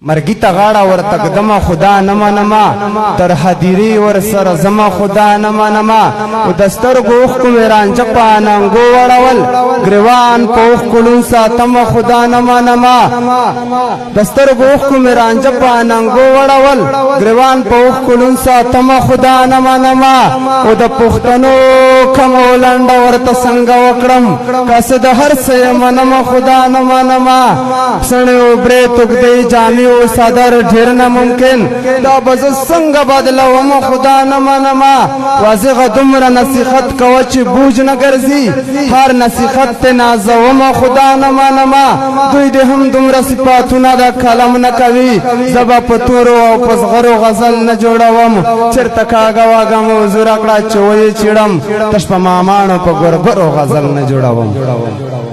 مرګی ته غاړه ورتګ دما خدا نما نما تر حدیری ور سر زما خدا نما نما او دستر گوخ کو میران چپاننګو وړول گریوان پوخ کولون ساتم خدا نما نما دستر گوخ کو میران چپاننګو وړول گریوان پوخ کولون ساتم خدا نما نما او د پښتنو کمولند ورته څنګه وکړم قصد هر څه منم خدا نما نما سنو برے تک دی جامی او صدر ډیر نه ممکن دا بز څنګه بدلوم خدا نما نما واضح دمر نصیحت کو چې بوج نه ګرځي هر نصیحت ته نازوم خدا نما نما دوی دې هم دمر صفاتونه دا کلام نه کوي زبا پتورو او پسغرو غزل نه جوړوم چرته کاغه واګم زورا کړه چوي چړم تش په مامانو په ګرګرو غزل نه جوړوم